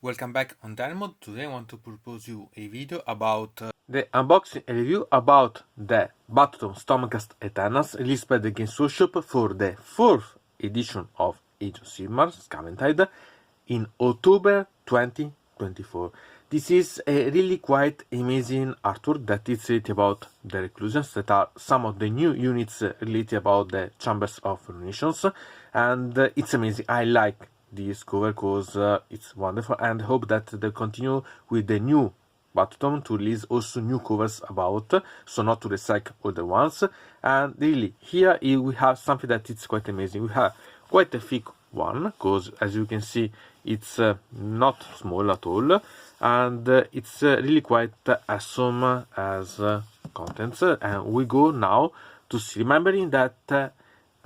Welcome back on Dynamod. Today I want to propose you a video about the unboxing and review about the Battletome Stormcast Eternals released by the Games Workshop for the 4th edition of Age of Sigmar, Skaventide, in October 2024. This is a really quite amazing artwork that is related about the reclusions, that are some of the new units related about the Chambers of Ruinations, and it's amazing. I like this cover because it's wonderful, and hope that they continue with the new Battletome to release also new covers about, so not to recycle older ones. And really here we have something that is quite amazing. We have quite a thick one, because as you can see it's not small at all, and it's really quite awesome as contents. And we go now to see, remembering that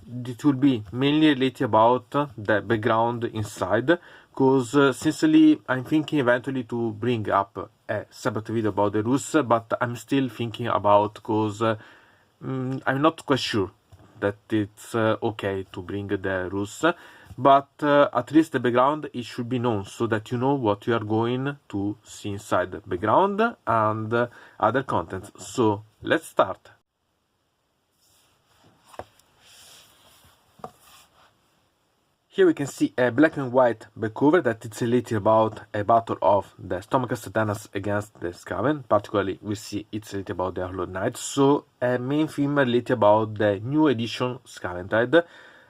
it will be mainly related about the background inside, because sincerely I'm thinking eventually to bring up a separate video about the rules, but I'm still thinking about, because I'm not quite sure that it's okay to bring the rules, but at least the background, it should be known so that you know what you are going to see inside the background and other contents. So let's start. Here we can see a black and white back cover that is related about a battle of the Stormcast Eternals against the Skaven. Particularly we see it's related about the Hollow Knight, so a main theme related about the new edition Skaventide,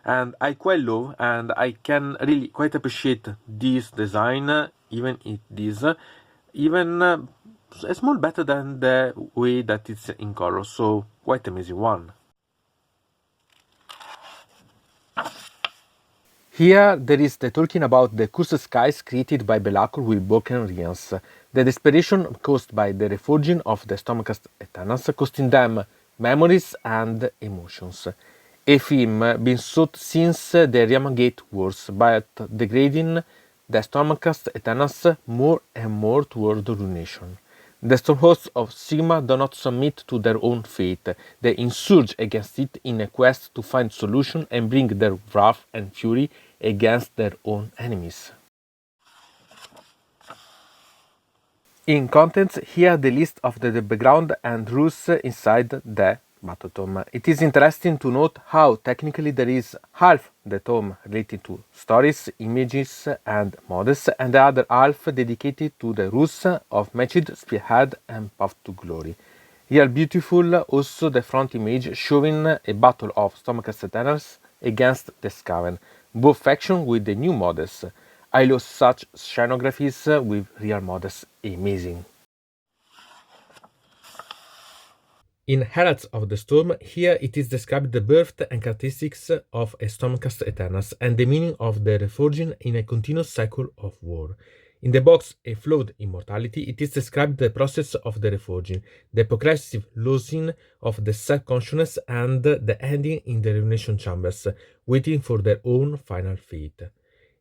and I quite love and I can really quite appreciate this design, even it is even a small better than the way that it's in color, so quite amazing one. Here there is the talking about the cursed skies created by Belacor with broken realms, the desperation caused by the reforging of the Stormcast Eternals, costing them memories and emotions. A theme been sought since the Realm Gate Wars, but degrading the Stormcast Eternals more and more toward ruination. The Stormhosts of Sigmar do not submit to their own fate. They insurge against it in a quest to find solution and bring their wrath and fury against their own enemies. In contents, here the list of the background and rules inside the Battletome. It is interesting to note how technically there is half the tome related to stories, images and models, and the other half dedicated to the rules of Matched, Spearhead and Path to Glory. Here beautiful also the front image showing a battle of Stormcast Eternals against the Skaven, both factions with the new models. I love such scenographies with real models, amazing. In Heralds of the Storm, here it is described the birth and characteristics of a Stormcast Eternals and the meaning of the reforging in a continuous cycle of war. In the box A Flawed Immortality, it is described the process of the reforging, the progressive losing of the self-consciousness and the ending in the ruination chambers, waiting for their own final fate.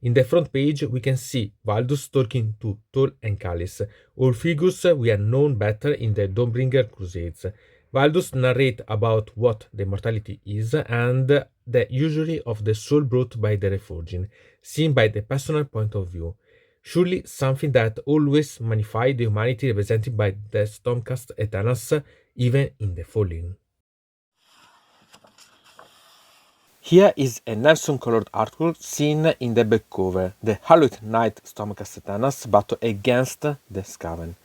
In the front page, we can see Valdus talking to Thor and Callis, all figures we have known better in the Dawnbringer Crusades. Valdus narrate about what the immortality is and the usury of the soul brought by the reforging, seen by the personal point of view. Surely something that always magnifies the humanity represented by the Stormcast Eternals, even in the falling. Here is a Nelson-colored artwork seen in the back cover, the Hallowed Knight Stormcast Eternals battle against the Skaven.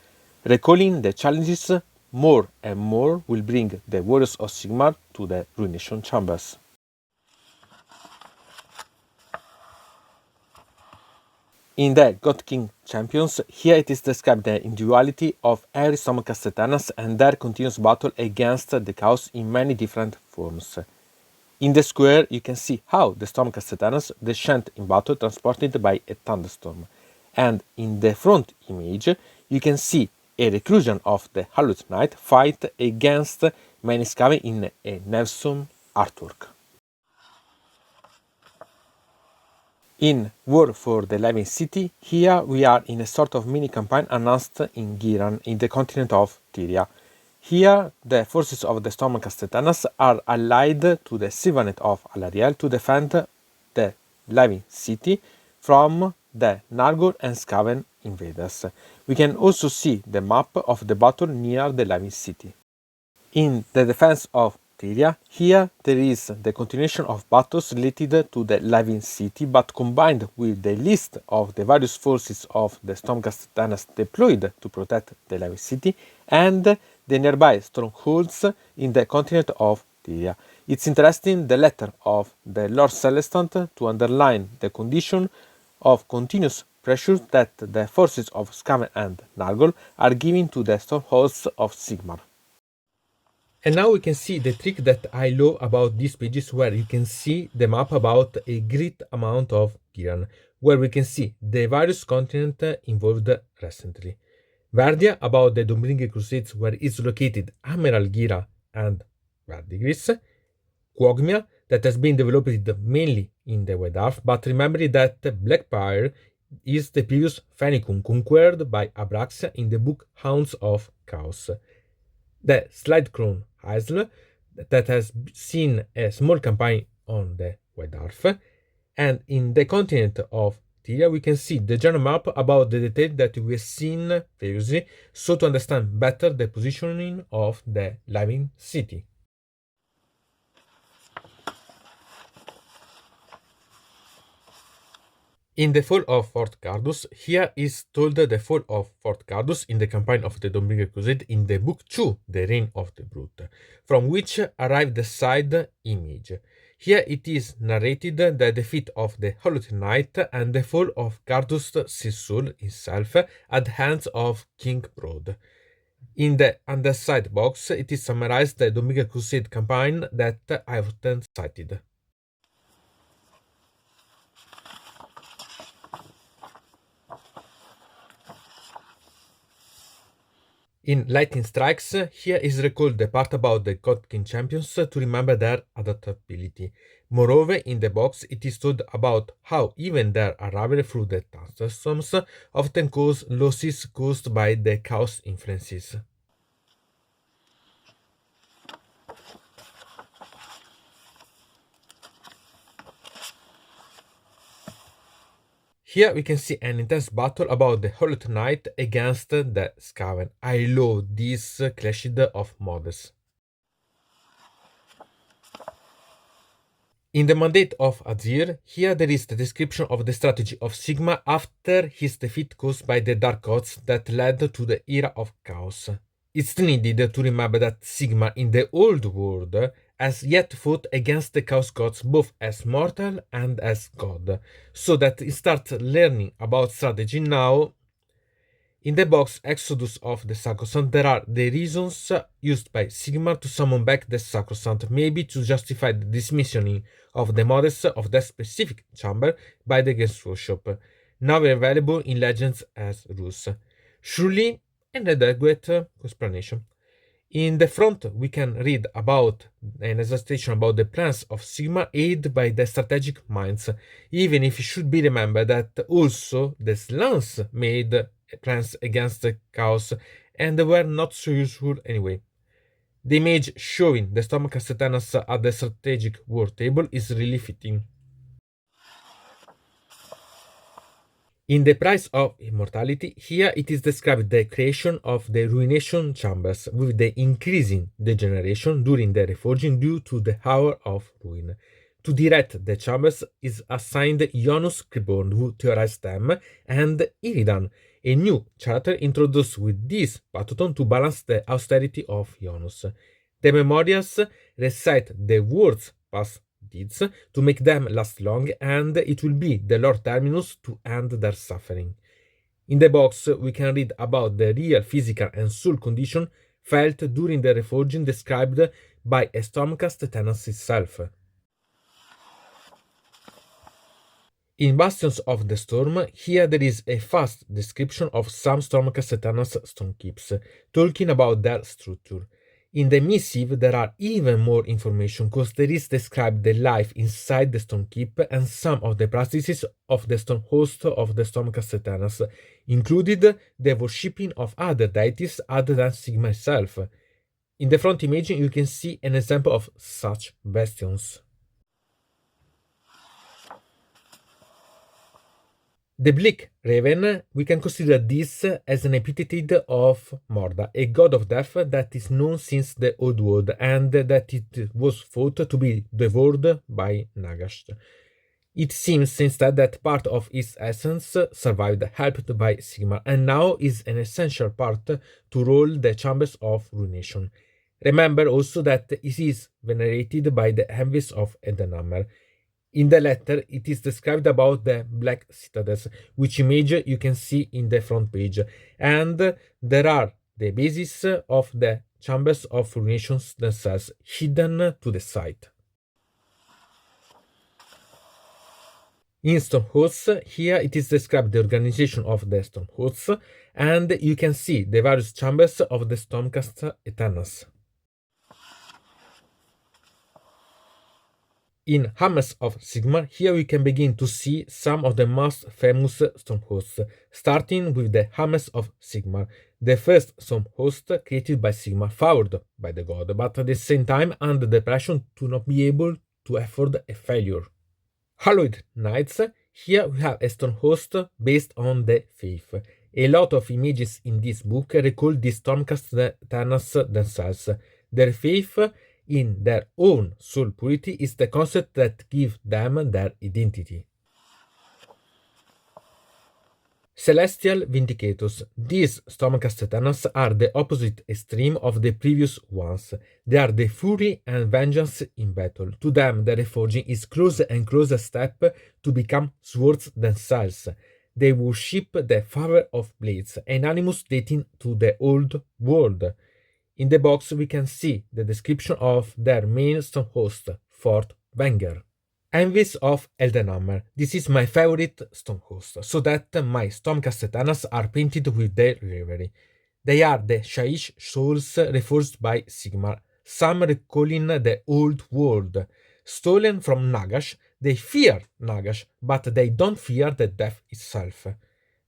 Recalling the challenges, more and more will bring the Warriors of Sigmar to the Ruination Chambers. In the God King Champions, here it is described the individuality of every Stormcast Eternals and their continuous battle against the chaos in many different forms. In the square, you can see how the Stormcast Eternals descend in battle transported by a thunderstorm. And in the front image, you can see a reclusion of the Hallowed Knight fight against many Skaven in a Nelson artwork. In War for the Living City, here we are in a sort of mini campaign announced in Giran, in the continent of Tyria. Here, the forces of the Stormcast Eternals are allied to the Sylvanate of Alariel to defend the Living City from the Nargol and Skaven invaders. We can also see the map of the battle near the Living City. In the defense of Tyria, here there is the continuation of battles related to the Living City, but combined with the list of the various forces of the Stormcast Eternals deployed to protect the Living City and the nearby strongholds in the continent of Tyria. It's interesting the letter of the Lord Celestant to underline the condition of continuous pressure that the forces of Skaven and Nargol are giving to the strongholds of Sigmar. And now we can see the trick that I love about these pages, where you can see the map about a great amount of Giran, where we can see the various continents involved recently. Vardia about the Doombringer Crusades, where is located Amiral Gira and Verdigris. Quagmia, that has been developed mainly in the White Dwarf, but remember that Blackpire is the previous Fenicum conquered by Abraxia in the book Hounds of Chaos. The Slide Crown Isle, that has seen a small campaign on the White Dwarf, and in the continent of Tyria we can see the general map about the detail that we have seen previously, so to understand better the positioning of the Living City. In the fall of Fort Cardus, here is told the fall of Fort Cardus in the campaign of the Doombringer Crusade in the book 2, The Reign of the Brute, from which arrived the side image. Here it is narrated the defeat of the Hollow Knight and the fall of Cardus Sisul himself at the hands of King Broad. In the underside box, it is summarized the Doombringer Crusade campaign that I often cited. In Lightning Strikes, here is recalled the part about the God King champions to remember their adaptability. Moreover, in the box, it is told about how even their arrival through the thunderstorms often cause losses caused by the chaos influences. Here we can see an intense battle about the Hollow Knight against the Skaven. I love this clash of models. In the Mandate of Azir, here there is the description of the strategy of Sigmar after his defeat caused by the Dark Gods that led to the Era of Chaos. It's needed to remember that Sigmar in the Old World has yet fought against the Chaos Gods both as mortal and as god, so that he starts learning about strategy now. In the box Exodus of the Sacrosanct, there are the reasons used by Sigmar to summon back the Sacrosanct, maybe to justify the dismissioning of the models of that specific chamber by the Games Workshop, now available in Legends as rules. Surely an adequate explanation. In the front, we can read about an exhortation about the plans of Sigmar aided by the strategic minds, even if it should be remembered that also the Slans made plans against the chaos and they were not so useful anyway. The image showing the Stormcast Eternals at the strategic war table is really fitting. In the Price of Immortality, here it is described the creation of the Ruination Chambers with the increasing degeneration during the reforging due to the Hour of Ruin. To direct the chambers is assigned Ionus Criborn, who theorized them, and Iridan, a new character introduced with this Battletome to balance the austerity of Ionus. The memorials recite the words past deeds to make them last long, and it will be the Lord Terminus to end their suffering. In the box, we can read about the real physical and soul condition felt during the reforging described by a Stormcast Eternals itself. In Bastions of the Storm, here there is a fast description of some Stormcast Eternals stonekeeps, talking about their structure. In the missive, there are even more information because there is described the life inside the stone keep and some of the practices of the stone host of the Stormcast Eternals, included the worshipping of other deities other than Sigma itself. In the front image, you can see an example of such bastions. The Bleak Raven, we can consider this as an epithet of Morda, a god of death that is known since the Old World and that it was thought to be devoured by Nagash. It seems instead that part of its essence survived, helped by Sigmar, and now is an essential part to rule the Chambers of Ruination. Remember also that it is venerated by the envious of Edenhammer. In the letter, it is described about the Black Citadels, which image you can see in the front page, and there are the bases of the Chambers of Ruinations themselves, hidden to the side. In Stormhosts, here it is described the organization of the Stormhosts, and you can see the various chambers of the Stormcast Eternals. In Hammers of Sigmar, here we can begin to see some of the most famous Stormhosts, starting with the Hammers of Sigmar, the first Stormhost created by Sigmar, favored by the god, but at the same time under the pressure to not be able to afford a failure. Hallowed Knights, here we have a Stormhost based on the Faith. A lot of images in this book recall the Stormcast Eternals themselves. Their faith in their own soul purity is the concept that gives them their identity. Celestial Vindicators. These Stormcast Eternals are the opposite extreme of the previous ones. They are the fury and vengeance in battle. To them, the reforging is closer and closer step to become swords themselves. They worship the Father of Blades, an animus dating to the Old World. In the box, we can see the description of their main Stormhost, Fort Wenger. Envious of Eldenhammer. This is my favorite Stormhost, so that my Stormcast Eternals are painted with their livery. They are the Shaiish souls reforged by Sigmar, some recalling the Old World. Stolen from Nagash, they fear Nagash, but they don't fear the death itself.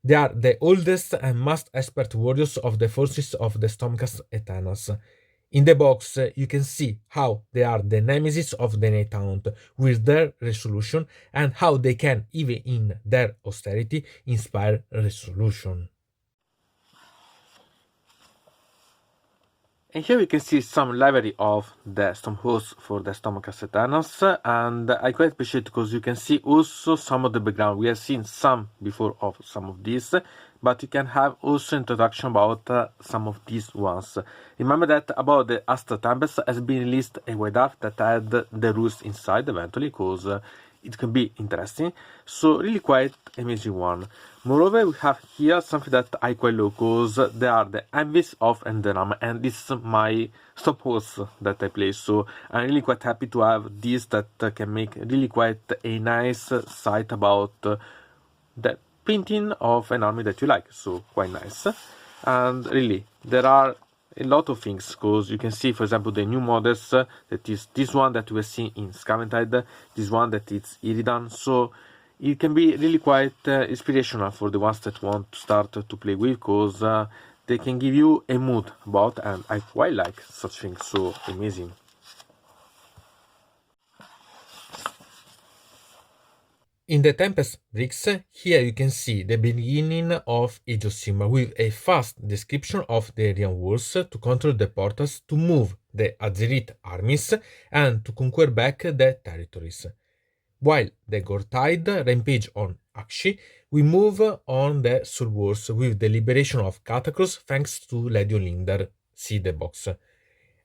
They are the oldest and most expert warriors of the forces of the Stormcast Eternals. In the box, you can see how they are the nemesis of the Night Hound with their resolution and how they can, even in their austerity, inspire resolution. And here we can see some library of the Stormhosts for the Stormcast Eternals, and I quite appreciate because you can see also some of the background. We have seen some before of some of these, but you can have also introduction about some of these ones. Remember that about the Astra Tempest has been released a wide art that had the rules inside eventually, because it can be interesting. So really quite amazing one. Moreover, we have here something that I quite love, because they are the Envies of Enderam, and this is my Stormhost that I play. So I'm really quite happy to have this that can make really quite a nice site about the painting of an army that you like. So quite nice. And really, there are a lot of things, because you can see, for example, the new models, that is this one that we are seeing in Skaventide, this one that is Iridan. So it can be really quite inspirational for the ones that want to start to play with, because they can give you a mood about, and I quite like such things. So amazing. In the Tempest bricks, here you can see the beginning of Age of Sigmar with a fast description of the realm walls to control the portals, to move the Azeroth armies, and to conquer back the territories. While the Gortide rampage on Akshi, we move on the Soul Wars with the liberation of Catacross thanks to Lady Olinder. See the box.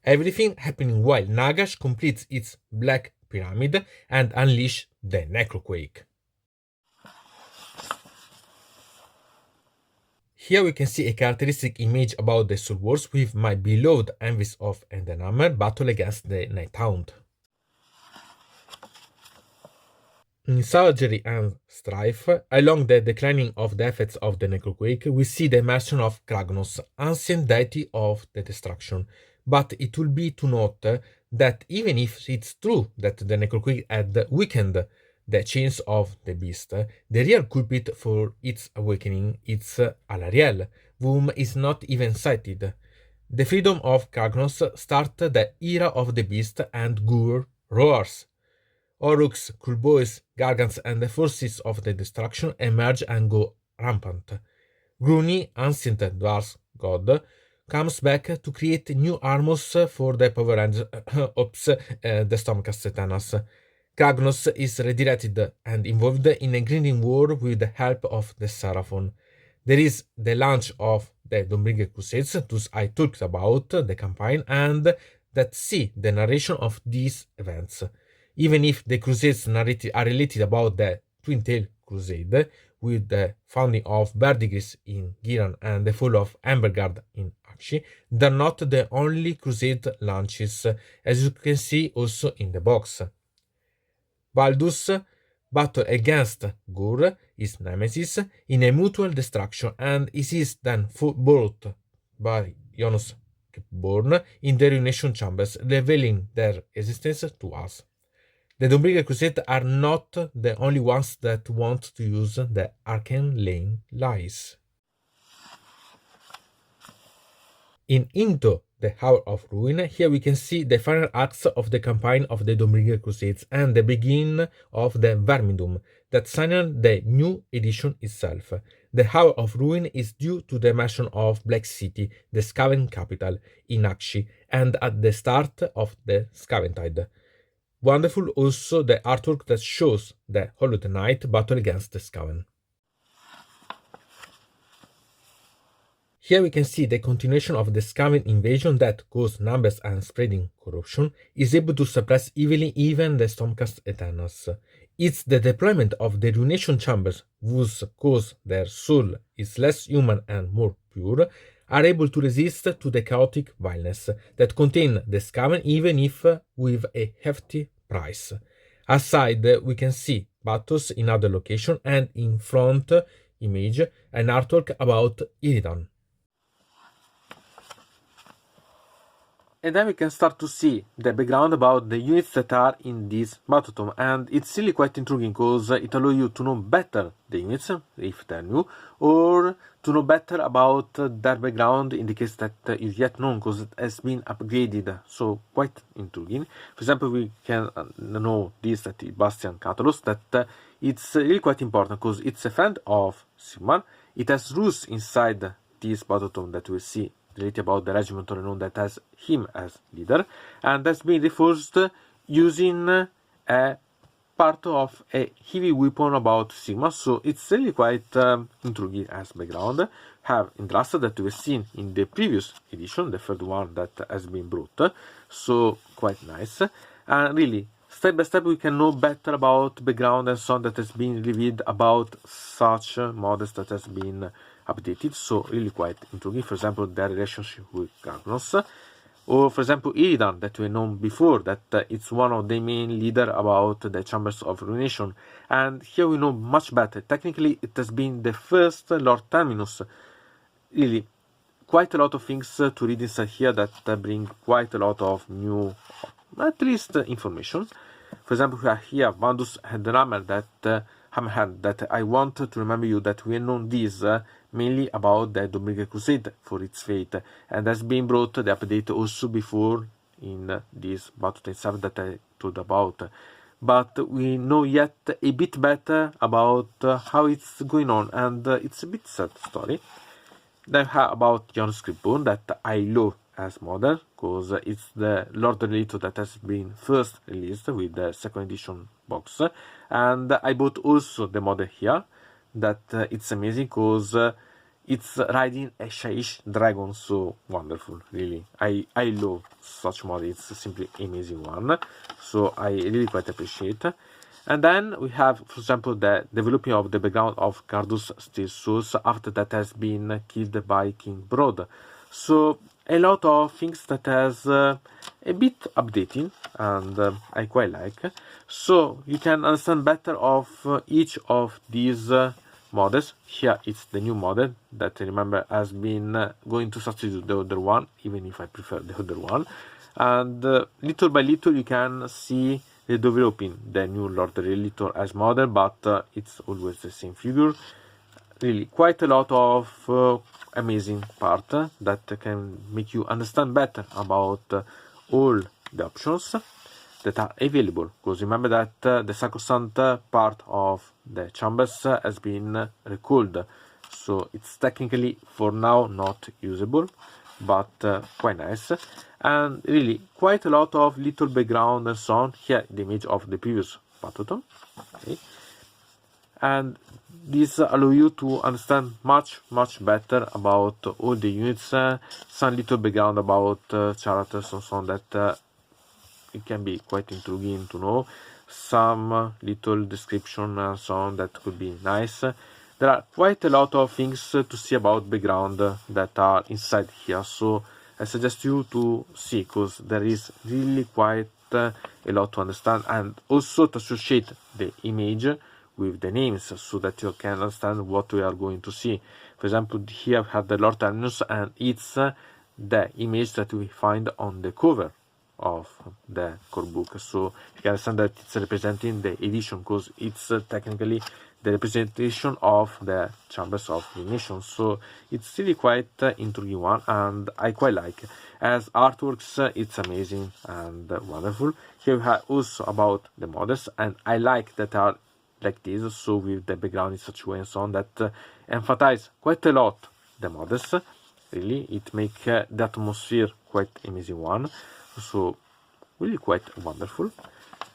Everything happening while Nagash completes its Black Pyramid and unleash the Necroquake. Here we can see a characteristic image about the Soul Wars with my beloved Envies of Endenhammer battle against the Night Hound. In Savagery and Strife, along the declining of the effects of the Necroquake, we see the immersion of Kragnos, ancient deity of the destruction. But it will be to note that even if it's true that the Necroquake had weakened the chains of the beast, the real culprit for its awakening is Alariel, whom is not even cited. The freedom of Kragnos started the era of the beast, and Gur roars. Oryx, Kulbois, Gargants, and the forces of the destruction emerge and go rampant. Gruni, ancient dwarf god, comes back to create new armors for the Power Rangers the Stormcast Eternals. Kragnos is redirected and involved in a grinding war with the help of the Seraphon. There is the launch of the Dawnbringer Crusades, those I talked about, the campaign, and that see the narration of these events. Even if the Crusades are related about the Twin Tail Crusade, with the founding of Verdigris in Giran and the fall of Embergard in Akshi, they're not the only Crusade launches, as you can see also in the box. Baldur's battle against Gur, his nemesis, in a mutual destruction, and it is then brought by Jonas Born in the Ruination Chambers, revealing their existence to us. The Dawnbringer Crusades are not the only ones that want to use the Arcane Lane lies. Into the Hour of Ruin, here we can see the final acts of the campaign of the Dawnbringer Crusades and the beginning of the Vermindum that signed the new edition itself. The Hour of Ruin is due to the mention of Black City, the Skaven capital, in Akshi, and at the start of the Skaventide. Wonderful also the artwork that shows the Hollow Knight battle against the Skaven. Here we can see the continuation of the Skaven invasion that caused numbers and spreading corruption, is able to suppress evilly even the Stormcast Eternals. It's the deployment of the Ruination Chambers, whose cause their soul is less human and more pure, are able to resist to the chaotic vileness that contain the Skaven even if with a hefty price. Aside we can see battles in other locations and in front image an artwork about Iridan. And then we can start to see the background about the units that are in this Battletome, and it's really quite intriguing because it allows you to know better the units, if they're new, or to know better about their background in the case that is yet known because it has been upgraded, so quite intriguing. For example, we can know this, that Bastian Catalos, that it's really quite important because it's a friend of Sigmar. It has rules inside this Battletome that we see related about the regiment or known that has him as leader, and that's been reinforced using a part of a heavy weapon about Sigma, so it's really quite intriguing as background. Have Indrasta that we've seen in the previous edition, the third one that has been brought, so quite nice. And really, step by step we can know better about background and so on that has been revealed about such models that has been updated, so really quite intriguing. For example, their relationship with Kragnos, or for example Iridan that we know before that it's one of the main leader about the Chambers of Ruination, and here we know much better. Technically it has been the first Lord Terminus. Really quite a lot of things to read inside here that bring quite a lot of new, at least information. For example, we have here Vandus Headhammer that Hammerhead that I want to remember you that we know this mainly about the Dawnbringer Crusade for its fate, and has been brought the update also before in this Battletome 7 that I told about. But we know yet a bit better about how it's going on, and it's a bit sad story. Then we have about Jon Scribborn that I love as model because it's the Lord Relator that has been first released with the second edition box, and I bought also the model here that it's amazing because it's riding a Shaiish dragon, so wonderful. Really, I love such model. It's simply amazing one, so I really quite appreciate. And then we have, for example, the developing of the background of Cardus Steel Souls after that has been killed by King Broad. So a lot of things that has a bit updating, and I quite like. So you can understand better of each of these models. Here it's the new model that I remember has been going to substitute the other one, even if I prefer the other one. And little by little you can see the developing the new Lord Relator as model, but it's always the same figure. Really quite a lot of amazing part that can make you understand better about all the options. that are available, because remember that the sacrosanct part of the chambers has been recalled, so it's technically for now not usable, but quite nice. And really quite a lot of little background and so on. Here the image of the previous Battletome. Okay. And this allow you to understand much better about all the units, some little background about characters and so on, that it can be quite intriguing to know, some little description and so on that could be nice. There are quite a lot of things to see about background that are inside here, so I suggest you to see, because there is really quite a lot to understand, and also to associate the image with the names so that you can understand what we are going to see. For example, here we have the Lord Terminus, and it's the image that we find on the cover of the core book, so you can understand that it's representing the edition, because it's technically the representation of the Chambers of the Nation. So it's really quite intriguing one, and I quite like. As artworks, it's amazing and wonderful. Here we have also about the models, and I like that are like this, so with the background in such a way and so on, that emphasize quite a lot the models. Really, it make the atmosphere quite amazing one, so really quite wonderful.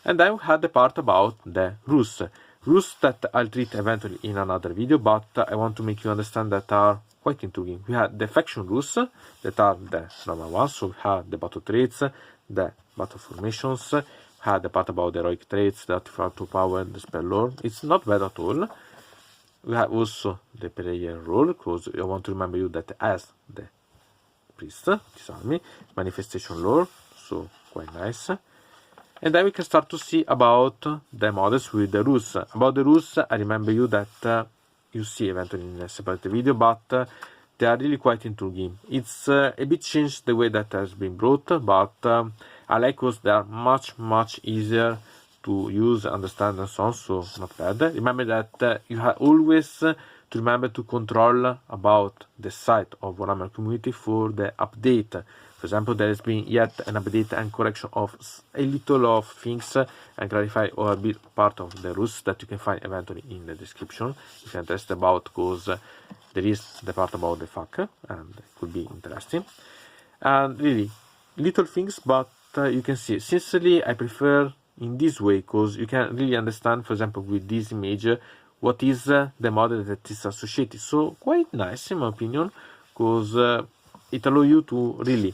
And then we had the part about the rules that I'll treat eventually in another video, but I want to make you understand that are quite intriguing. We had the faction rules that are the normal ones, so we had the battle traits, the battle formations, had the part about the heroic traits, the artifact to power, the spell lore. It's not bad at all. We have also the player role, because I want to remember you that as the priest, this army, manifestation lore, so quite nice. And then we can start to see about the models with the rules. About the rules, I remember you that you see eventually in a separate video, but they are really quite intriguing. It's a bit changed the way that has been brought, but I like because they are much easier to use, understand and so on, so not bad. Remember that you have always to remember to control about the site of Warhammer community for the update. For example, there has been yet an update and correction of a little of things and clarify or a bit part of the rules that you can find eventually in the description if you're interested about, because there is the part about the FAQ and it could be interesting. And really, little things, but you can see, sincerely, I prefer in this way, because you can really understand, for example, with this image, what is the model that is associated. So quite nice in my opinion, because it allows you to really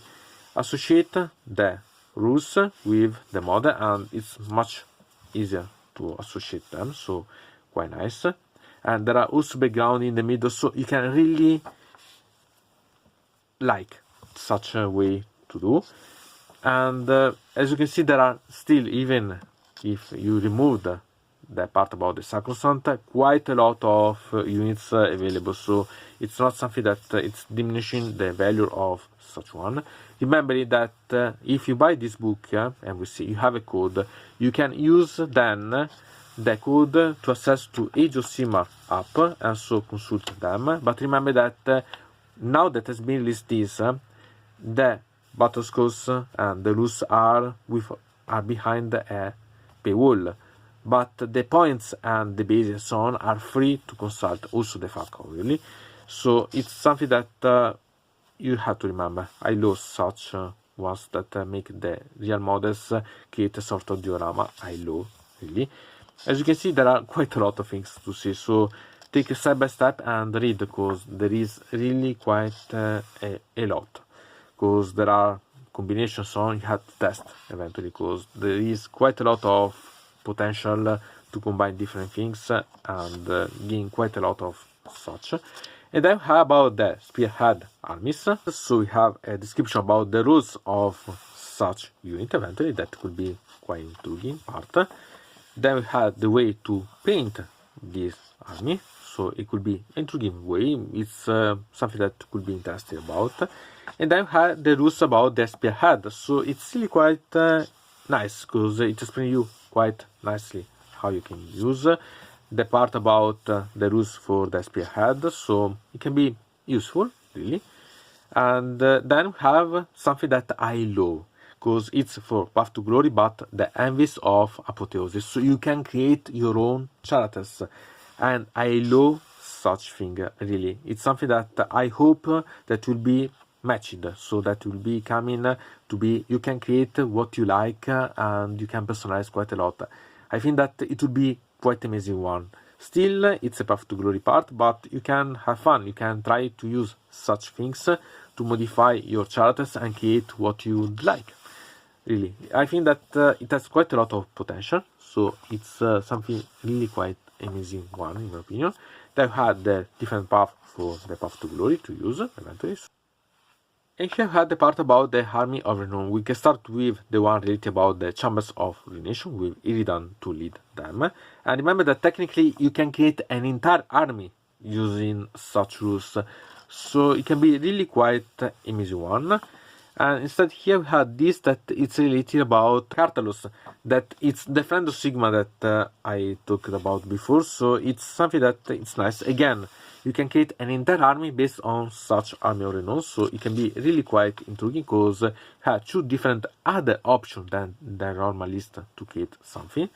associate the rules with the model, and it's much easier to associate them, so quite nice. And there are also background in the middle, so you can really like such a way to do. And as you can see, there are still, even if you remove the part about the sacrosanct, quite a lot of units available, so it's not something that it's diminishing the value of such one. Remember that if you buy this book, and we see you have a code, you can use then the code to access to Age of Sigmar app and so consult them. But remember that now that has been released this, the battle scores and the rules are behind a paywall, but the points and the base and so on are free to consult, also the FAQ really. So it's something that you have to remember. I love such ones that make the real models create a sort of diorama. I love really. As you can see, there are quite a lot of things to see, so take it step by step and read, because there is really quite a lot, because there are combinations on you have to test eventually, because there is quite a lot of potential to combine different things and gain quite a lot of such. And then how about the spearhead armies? So we have a description about the rules of such unit eventually, that could be quite intriguing part. Then we have the way to paint this army, so it could be intriguing way. It's something that could be interesting about. And then we have the rules about the spearhead, so it's really quite nice, because it explains you quite nicely how you can use the part about the rules for the spearhead, so it can be useful really. And then we have something that I love, because it's for Path to Glory, but the Envies of Apotheosis. So you can create your own characters, and I love such thing, really. It's something that I hope that will be matched, so that will be coming to be, you can create what you like, and you can personalize quite a lot. I think that it will be quite amazing one. Still, it's a Path to Glory part, but you can have fun. You can try to use such things to modify your characters and create what you would like. Really, I think that it has quite a lot of potential. So it's something really quite amazing one, in my opinion. They've had the different path for the Path to Glory to use eventually. And here had the part about the Army of Renown. We can start with the one related about the Chambers of Ruination, with Iridan to lead them. And remember that technically you can create an entire army using such rules, so it can be really quite amazing one. And instead here we had this, that it's related about Cartalus, that it's the friend of Sigma that I talked about before, so it's something that it's nice. Again, you can create an entire army based on such Army of Renown, so it can be really quite intriguing, because you have two different other options than the normal list to create something.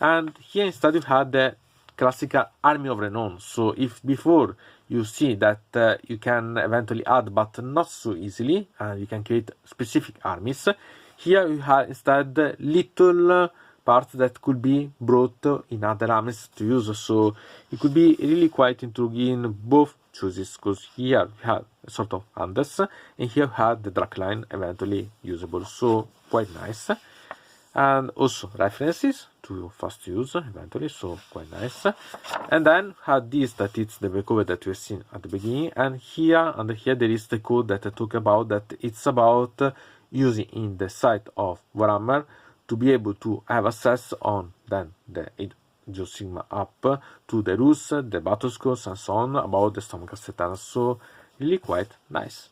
And here instead you had the classical Army of Renown, so if before you see that you can eventually add, but not so easily, and you can create specific armies, here you have instead little parts that could be brought in other armies to use, so it could be really quite intriguing both choices, because here you have a sort of Andes, and here you have the Drac line eventually usable, so quite nice. And also references to fast use eventually, so quite nice. And then had this, that it's the cover that we have seen at the beginning, and here under here there is the code that I talk about, that it's about using in the site of Warhammer to be able to have access on then the Age of Sigmar app to the rules, the battle scores and so on about the Stormcast Eternals, so really quite nice.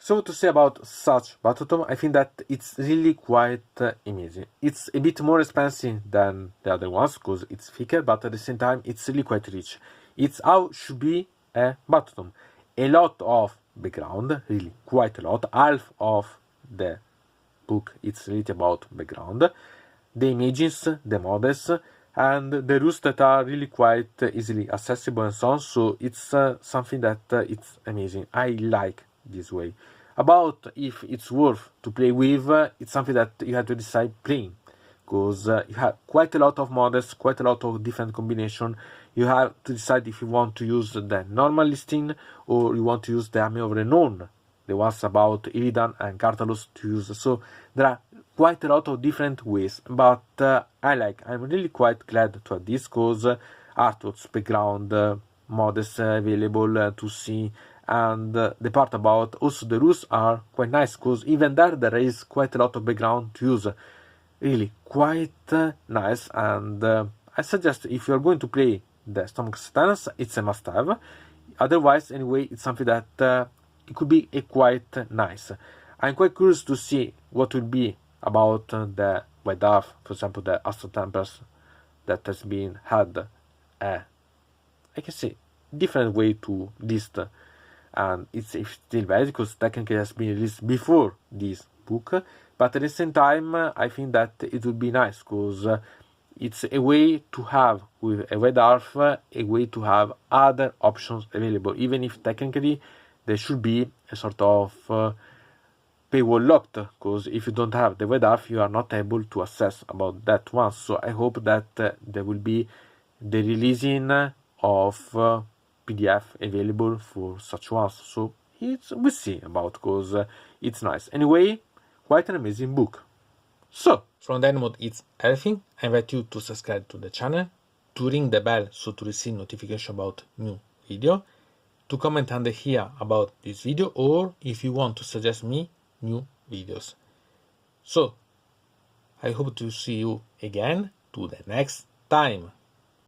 So what to say about such Battletome? I think that it's really quite amazing. It's a bit more expensive than the other ones because it's thicker, but at the same time it's really quite rich. It's how should be a Battletome. A lot of background, really quite a lot. Half of the book it's really about background, the images, the models, and the rules that are really quite easily accessible and so on. So it's something that it's amazing. I like this way. About if it's worth to play with, it's something that you have to decide playing, because you have quite a lot of models, quite a lot of different combination. You have to decide if you want to use the normal listing or you want to use the Army of Renown, the ones about Iridan and Cartalus to use. So there are quite a lot of different ways, but I'm really quite glad to have this, because artworks, background, models available to see. And the part about also the rules are quite nice, because even there is quite a lot of background to use. Really quite nice. And I suggest if you are going to play the Stormcast Eternals, it's a must-have. Otherwise, anyway, it's something that it could be quite nice. I'm quite curious to see what will be about the White Dwarf, for example, the Astro Templars that has been had I can say different way to list. And it's still valid because technically it has been released before this book, but at the same time I think that it would be nice, because it's a way to have with a Red Dwarf, a way to have other options available, even if technically there should be a sort of paywall locked, because if you don't have the Red Dwarf you are not able to access about that one. So I hope that there will be the releasing of PDF available for such ones, so we'll see about, because it's nice. Anyway, quite an amazing book. So from Dynamod it's everything. I invite you to subscribe to the channel, to ring the bell so to receive notification about new video, to comment under here about this video, or if you want to suggest me new videos. So I hope to see you again to the next time.